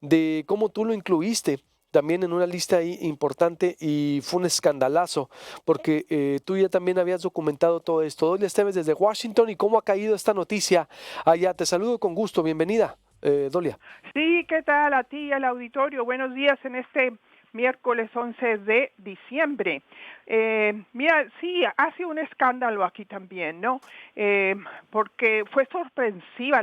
de cómo tú lo incluiste también en una lista ahí importante y fue un escandalazo, porque tú ya también habías documentado todo esto. Dolia Esteves desde Washington y cómo ha caído esta noticia allá. Te saludo con gusto, bienvenida, Dolia. Sí, ¿qué tal a ti y al auditorio? Buenos días en este miércoles 11 de diciembre. Mira, sí, hace un escándalo aquí también, ¿no? Porque fue sorpresiva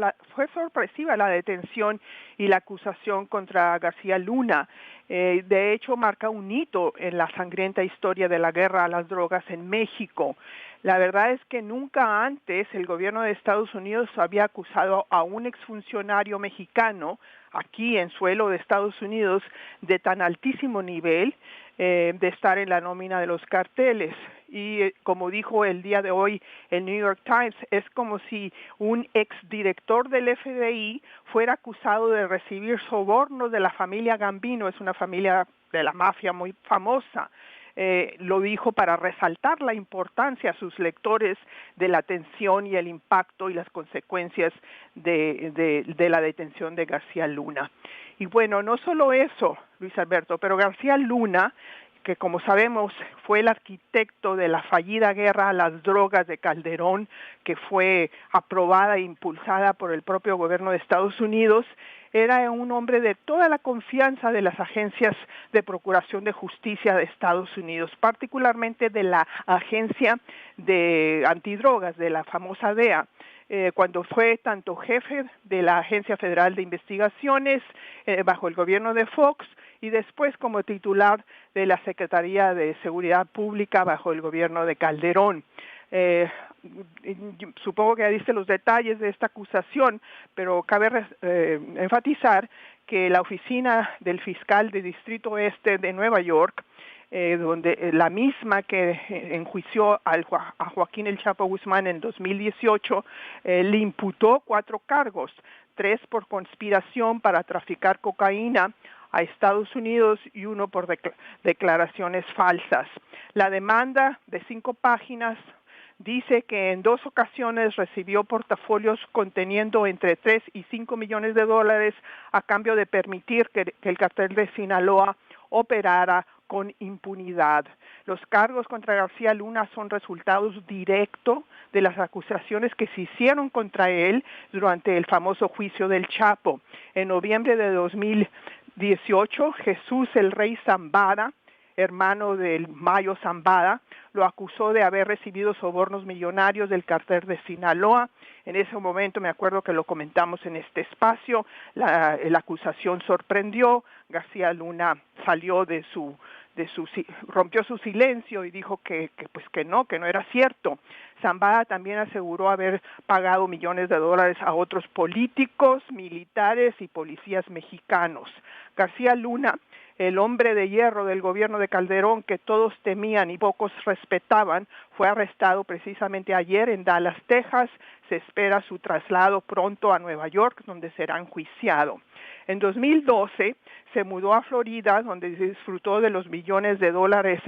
la detención y la acusación contra García Luna. De hecho, marca un hito en la sangrienta historia de la guerra a las drogas en México. La verdad es que nunca antes el gobierno de Estados Unidos había acusado a un exfuncionario mexicano aquí en suelo de Estados Unidos de tan altísimo nivel de estar en la nómina de los carteles. Y como dijo el día de hoy el New York Times, es como si un exdirector del FBI fuera acusado de recibir sobornos de la familia Gambino, es una familia de la mafia muy famosa. Lo dijo para resaltar la importancia a sus lectores de la atención y el impacto y las consecuencias de la detención de García Luna. Y bueno, no solo eso, Luis Alberto, pero García Luna, que como sabemos fue el arquitecto de la fallida guerra a las drogas de Calderón, que fue aprobada e impulsada por el propio gobierno de Estados Unidos, era un hombre de toda la confianza de las agencias de procuración de justicia de Estados Unidos, particularmente de la agencia de antidrogas, de la famosa DEA. Cuando fue tanto jefe de la Agencia Federal de Investigaciones bajo el gobierno de Fox y después como titular de la Secretaría de Seguridad Pública bajo el gobierno de Calderón. Supongo que ya diste los detalles de esta acusación, pero cabe enfatizar que la oficina del fiscal de Distrito Este de Nueva York, donde la misma que enjuició a Joaquín El Chapo Guzmán en 2018, le imputó 4 cargos, 3 por conspiración para traficar cocaína a Estados Unidos y 1 por declaraciones falsas. La demanda de 5 páginas dice que en 2 ocasiones recibió portafolios conteniendo entre 3 y 5 millones de dólares a cambio de permitir que el cartel de Sinaloa operara con impunidad. Los cargos contra García Luna son resultados directos de las acusaciones que se hicieron contra él durante el famoso juicio del Chapo. En noviembre de 2018, Jesús el Rey Zambada, hermano del Mayo Zambada, lo acusó de haber recibido sobornos millonarios del cartel de Sinaloa. En ese momento me acuerdo que lo comentamos en este espacio, la acusación sorprendió, García Luna salió rompió su silencio y dijo que no era cierto. Zambada también aseguró haber pagado millones de dólares a otros políticos, militares y policías mexicanos. García Luna, el hombre de hierro del gobierno de Calderón que todos temían y pocos respetaban, fue arrestado precisamente ayer en Dallas, Texas. Se espera su traslado pronto a Nueva York, donde será enjuiciado. En 2012 se mudó a Florida, donde disfrutó de los millones de dólares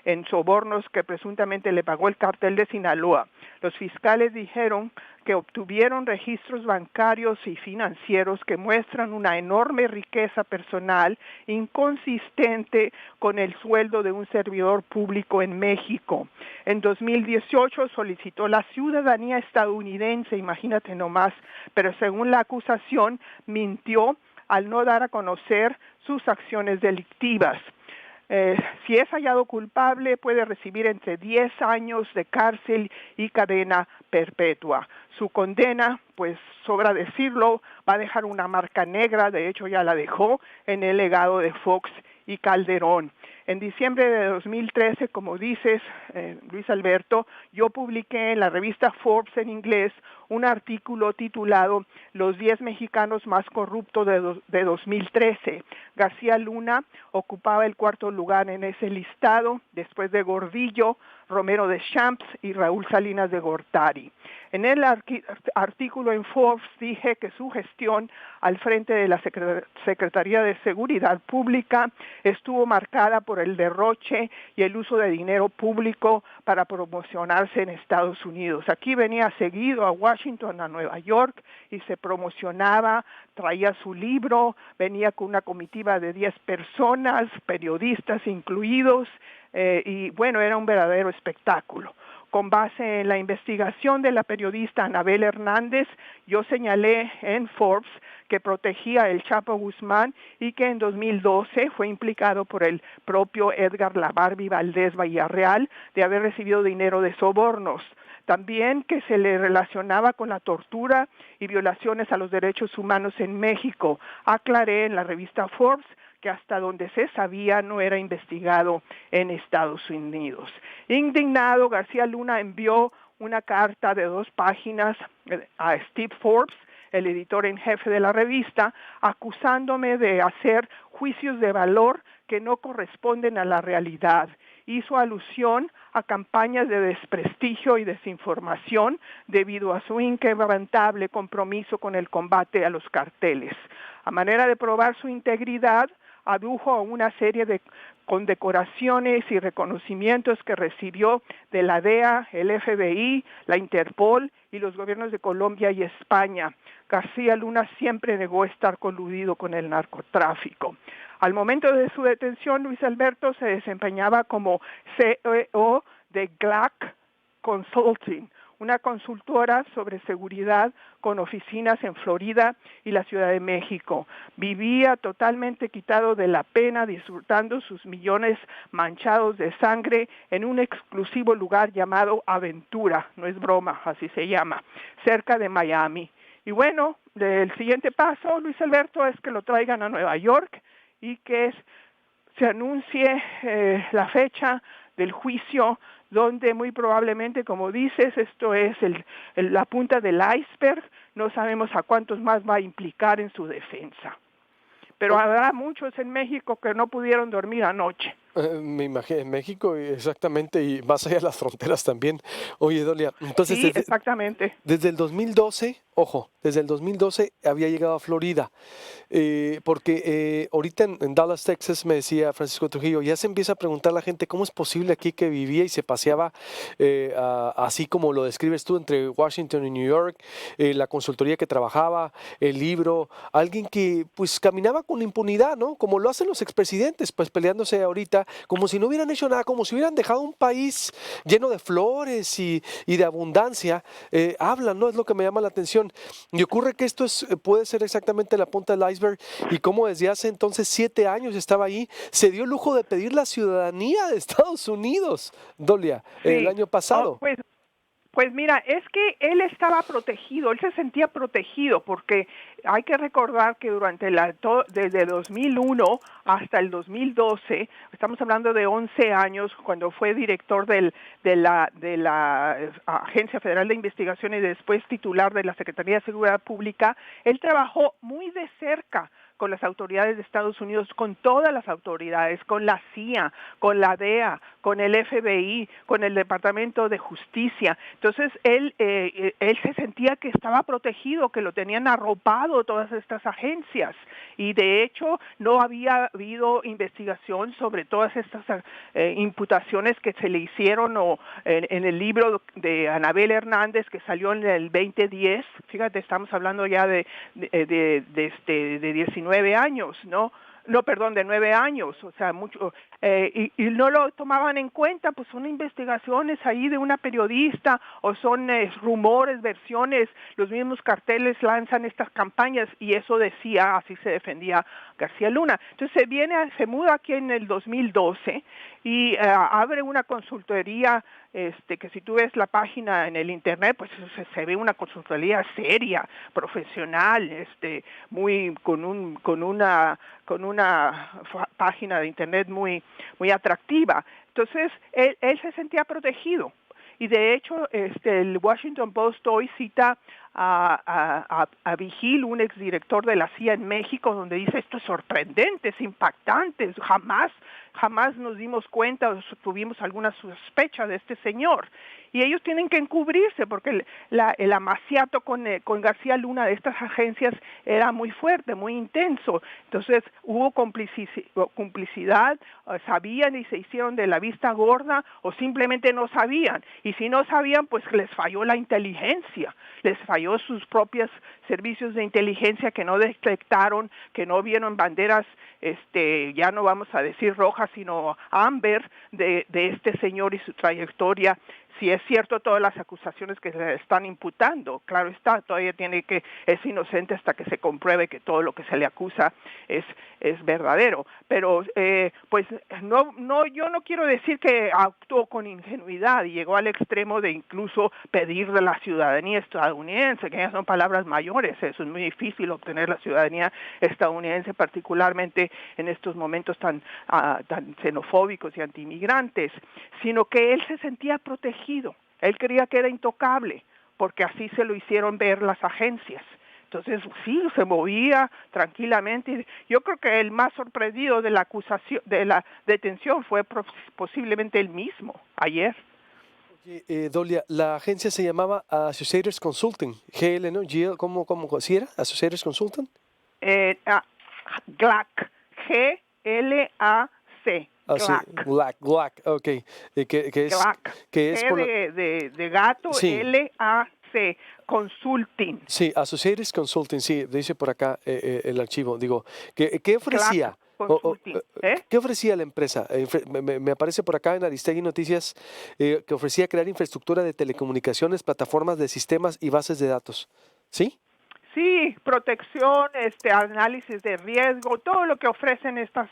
en sobornos que presuntamente le pagó el cartel de Sinaloa. Los fiscales dijeron que obtuvieron registros bancarios y financieros que muestran una enorme riqueza personal inconsistente con el sueldo de un servidor público en México. En 2018 solicitó la ciudadanía estadounidense, imagínate nomás, pero según la acusación mintió al no dar a conocer sus acciones delictivas. Si es hallado culpable, puede recibir entre 10 años de cárcel y cadena perpetua. Su condena, pues sobra decirlo, va a dejar una marca negra, de hecho ya la dejó, en el legado de Fox y Calderón. En diciembre de 2013, como dices, Luis Alberto, yo publiqué en la revista Forbes en inglés un artículo titulado Los 10 mexicanos más corruptos de 2013. García Luna ocupaba el 4º lugar en ese listado, después de Gordillo, Romero de Champs y Raúl Salinas de Gortari. En el artículo en Forbes dije que su gestión al frente de la Secretaría de Seguridad Pública estuvo marcada por por el derroche y el uso de dinero público para promocionarse en Estados Unidos. Aquí venía seguido a Washington, a Nueva York, y se promocionaba, traía su libro, venía con una comitiva de 10 personas, periodistas incluidos, y bueno, era un verdadero espectáculo. Con base en la investigación de la periodista Anabel Hernández, yo señalé en Forbes que protegía a El Chapo Guzmán y que en 2012 fue implicado por el propio Edgar La Barbie Valdés Villarreal de haber recibido dinero de sobornos. También que se le relacionaba con la tortura y violaciones a los derechos humanos en México. Aclaré en la revista Forbes que hasta donde se sabía no era investigado en Estados Unidos. Indignado, García Luna envió una carta de 2 páginas a Steve Forbes, el editor en jefe de la revista, acusándome de hacer juicios de valor que no corresponden a la realidad. Hizo alusión a campañas de desprestigio y desinformación debido a su inquebrantable compromiso con el combate a los carteles. A manera de probar su integridad, adujo a una serie de condecoraciones y reconocimientos que recibió de la DEA, el FBI, la Interpol y los gobiernos de Colombia y España. García Luna siempre negó estar coludido con el narcotráfico. Al momento de su detención, Luis Alberto se desempeñaba como CEO de GLAC Consulting, una consultora sobre seguridad con oficinas en Florida y la Ciudad de México. Vivía totalmente quitado de la pena, disfrutando sus millones manchados de sangre en un exclusivo lugar llamado Aventura, no es broma, así se llama, cerca de Miami. Y bueno, el siguiente paso, Luis Alberto, es que lo traigan a Nueva York y que se anuncie la fecha del juicio, donde muy probablemente, como dices, esto es la punta del iceberg, no sabemos a cuántos más va a implicar en su defensa. Pero habrá muchos en México que no pudieron dormir anoche. Me imagino, en México, exactamente, y más allá de las fronteras también. Oye, Dolia, entonces Sí, exactamente. desde el 2012, ojo, desde el 2012 había llegado a Florida, porque ahorita en Dallas, Texas, me decía Francisco Trujillo, ya se empieza a preguntar la gente cómo es posible aquí que vivía y se paseaba así como lo describes tú entre Washington y New York, la consultoría que trabajaba, el libro, alguien que pues caminaba con impunidad, ¿no? Como lo hacen los expresidentes, pues peleándose ahorita, como si no hubieran hecho nada, como si hubieran dejado un país lleno de flores y de abundancia. Hablan, ¿no? Es lo que me llama la atención. Y ocurre que esto puede ser exactamente la punta del iceberg y como desde hace entonces 7 años estaba ahí, se dio el lujo de pedir la ciudadanía de Estados Unidos, Dolia, el Sí. año pasado. Pues mira, es que él estaba protegido, él se sentía protegido porque hay que recordar que desde 2001 hasta el 2012, estamos hablando de 11 años, cuando fue director de la Agencia Federal de Investigación y después titular de la Secretaría de Seguridad Pública, él trabajó muy de cerca con las autoridades de Estados Unidos, con todas las autoridades, con la CIA, con la DEA, con el FBI, con el Departamento de Justicia. Entonces, él se sentía que estaba protegido, que lo tenían arropado todas estas agencias. Y de hecho, no había habido investigación sobre todas estas imputaciones que se le hicieron en el libro de Anabel Hernández, que salió en el 2010. Fíjate, estamos hablando ya de 19 años, ¿no? No, perdón, de 9 años, o sea, mucho, y no lo tomaban en cuenta, pues son investigaciones ahí de una periodista, o son rumores, versiones, los mismos carteles lanzan estas campañas, y eso decía, así se defendía García Luna. Entonces se muda aquí en el 2012, y abre una consultoría, que si tú ves la página en el internet, pues se ve una consultoría seria, profesional, muy con una página de internet muy atractiva. Entonces él se sentía protegido. Y de hecho, el Washington Post hoy cita a Vigil, un exdirector de la CIA en México, donde dice esto es sorprendente, es impactante, jamás nos dimos cuenta o tuvimos alguna sospecha de este señor. Y ellos tienen que encubrirse porque el amaciato con García Luna de estas agencias era muy fuerte, muy intenso. Entonces hubo complicidad, sabían y se hicieron de la vista gorda o simplemente no sabían. Y si no sabían, pues les falló la inteligencia, les falló sus propios servicios de inteligencia que no detectaron, que no vieron banderas, ya no vamos a decir rojas, sino ámbar de este señor y su trayectoria. Si es cierto todas las acusaciones que se le están imputando, claro está, todavía es inocente hasta que se compruebe que todo lo que se le acusa es verdadero. Pero pues yo no quiero decir que actuó con ingenuidad y llegó al extremo de incluso pedir de la ciudadanía estadounidense, que ya son palabras mayores. Eso es muy difícil obtener la ciudadanía estadounidense, particularmente en estos momentos tan xenofóbicos y antiinmigrantes, sino que él se sentía protegido. Él creía que era intocable, porque así se lo hicieron ver las agencias. Entonces, sí, se movía tranquilamente. Yo creo que el más sorprendido de la acusación, de la detención, fue posiblemente él mismo, ayer. Dolia, la agencia se llamaba Associators Consulting, GL, ¿no? GL, ¿cómo si era? Associators Consulting. GLAC, G-L-A-C. GLAC, ok. GLAC, Que es por de gato, sí. L-A-C, Consulting. Sí, Associators Consulting, sí, dice por acá el archivo. Digo, ¿qué ofrecía? Consulting, ¿Qué ofrecía la empresa? Me aparece por acá en Aristegui Noticias que ofrecía crear infraestructura de telecomunicaciones, plataformas de sistemas y bases de datos. ¿Sí? Sí, protección, análisis de riesgo, todo lo que ofrecen estas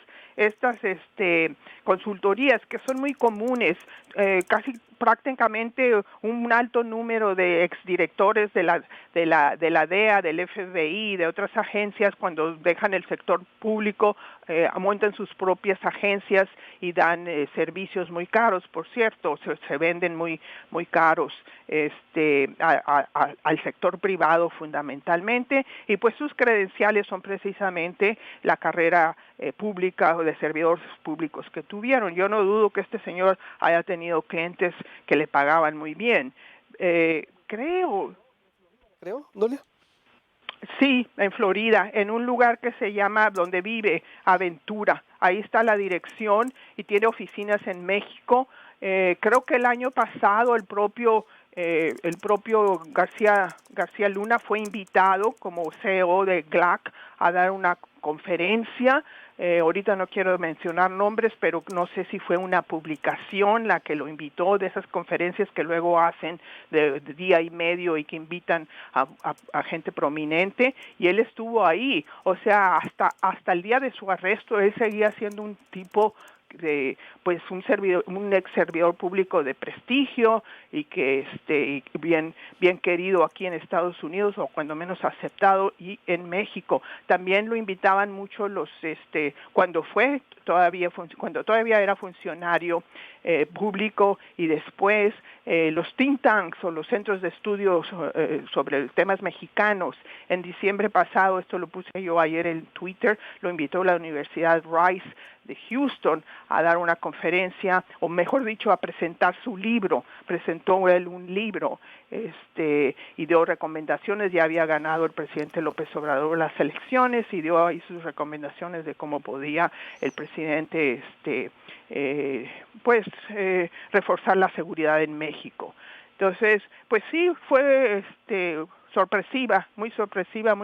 consultorías que son muy comunes, casi prácticamente un alto número de exdirectores de la DEA, del FBI, de otras agencias, cuando dejan el sector público, montan sus propias agencias y dan servicios muy caros, por cierto, se venden muy caros al sector privado fundamentalmente, y pues sus credenciales son precisamente la carrera pública o de servidores públicos que tuvieron. Yo no dudo que este señor haya tenido clientes que le pagaban muy bien. Creo, Dolia. Sí, en Florida, en un lugar que se llama, donde vive, Aventura. Ahí está la dirección y tiene oficinas en México. Creo que el año pasado el propio García Luna fue invitado como CEO de GLAC a dar una conferencia. Ahorita no quiero mencionar nombres, pero no sé si fue una publicación la que lo invitó, de esas conferencias que luego hacen de día y medio y que invitan a gente prominente, y él estuvo ahí. O sea, hasta el día de su arresto él seguía siendo un tipo pues un ex servidor público de prestigio y que bien querido aquí en Estados Unidos, o cuando menos aceptado, y en México. También lo invitaban mucho cuando todavía era funcionario público, y después los think tanks o los centros de estudios sobre temas mexicanos. En diciembre pasado, esto lo puse yo ayer en Twitter, lo invitó la Universidad Rice de Houston a dar una conferencia, o mejor dicho, a presentar su libro. Presentó él un libro y dio recomendaciones. Ya había ganado el presidente López Obrador las elecciones y dio ahí sus recomendaciones de cómo podía el presidente reforzar la seguridad en México. Entonces, pues sí, fue sorpresiva, muy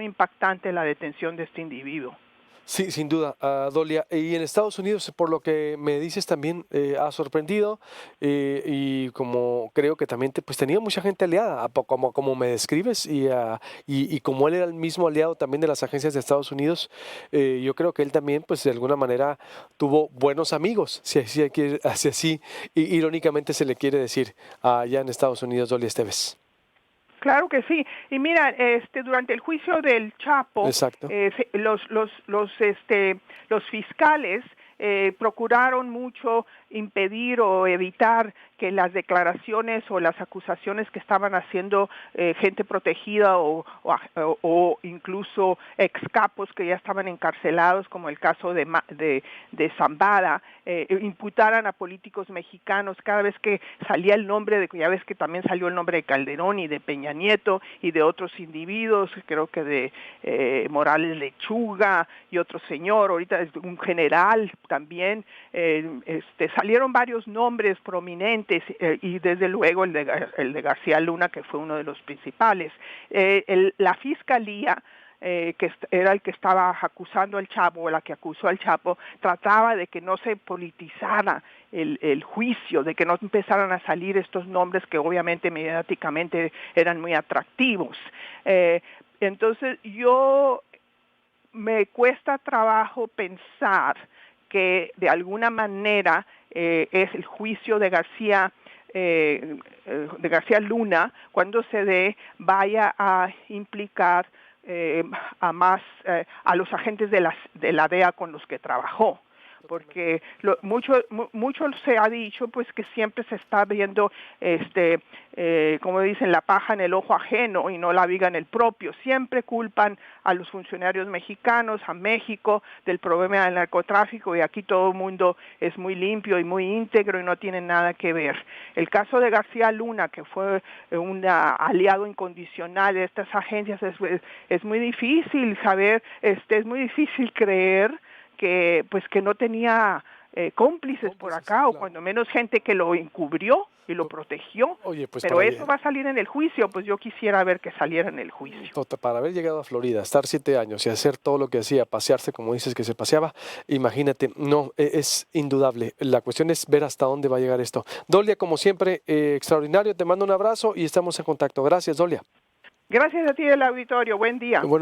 impactante la detención de este individuo. Sí, sin duda, Dolia. Y en Estados Unidos, por lo que me dices, también ha sorprendido y como creo que también pues tenía mucha gente aliada, como me describes, y como él era el mismo aliado también de las agencias de Estados Unidos, yo creo que él también pues de alguna manera tuvo buenos amigos, si así irónicamente se le quiere decir, allá en Estados Unidos, Dolia Esteves. Claro que sí. Y mira, durante el juicio del Chapo, Exacto. los fiscales procuraron mucho impedir o evitar que las declaraciones o las acusaciones que estaban haciendo gente protegida o incluso ex capos que ya estaban encarcelados, como el caso de Zambada, imputaran a políticos mexicanos cada vez que salía el nombre ya ves que también salió el nombre de Calderón y de Peña Nieto y de otros individuos, creo que de Morales Lechuga y otro señor, ahorita es un general también, salieron varios nombres prominentes y desde luego el de García Luna, que fue uno de los principales. La fiscalía que era el que estaba acusando al Chapo, o la que acusó al Chapo, trataba de que no se politizara el juicio, de que no empezaran a salir estos nombres que obviamente mediáticamente eran muy atractivos. Entonces me cuesta trabajo pensar que de alguna manera es el juicio de García Luna, cuando se dé, vaya a implicar a los agentes de la DEA con los que trabajó, porque mucho se ha dicho pues que siempre se está viendo como dicen, la paja en el ojo ajeno y no la viga en el propio. Siempre culpan a los funcionarios mexicanos, a México, del problema del narcotráfico, y aquí todo el mundo es muy limpio y muy íntegro y no tiene nada que ver. El caso de García Luna, que fue un aliado incondicional de estas agencias, es muy difícil saber, es muy difícil creer que no tenía cómplices por acá, claro, o cuando menos gente que lo encubrió y lo protegió. Oye, pues pero eso va a salir en el juicio, pues yo quisiera ver que saliera en el juicio. Para haber llegado a Florida, estar 7 años y hacer todo lo que hacía, pasearse como dices que se paseaba, imagínate, no, es indudable. La cuestión es ver hasta dónde va a llegar esto. Dolia, como siempre, extraordinario, te mando un abrazo y estamos en contacto. Gracias, Dolia. Gracias a ti del auditorio, buen día. Bueno.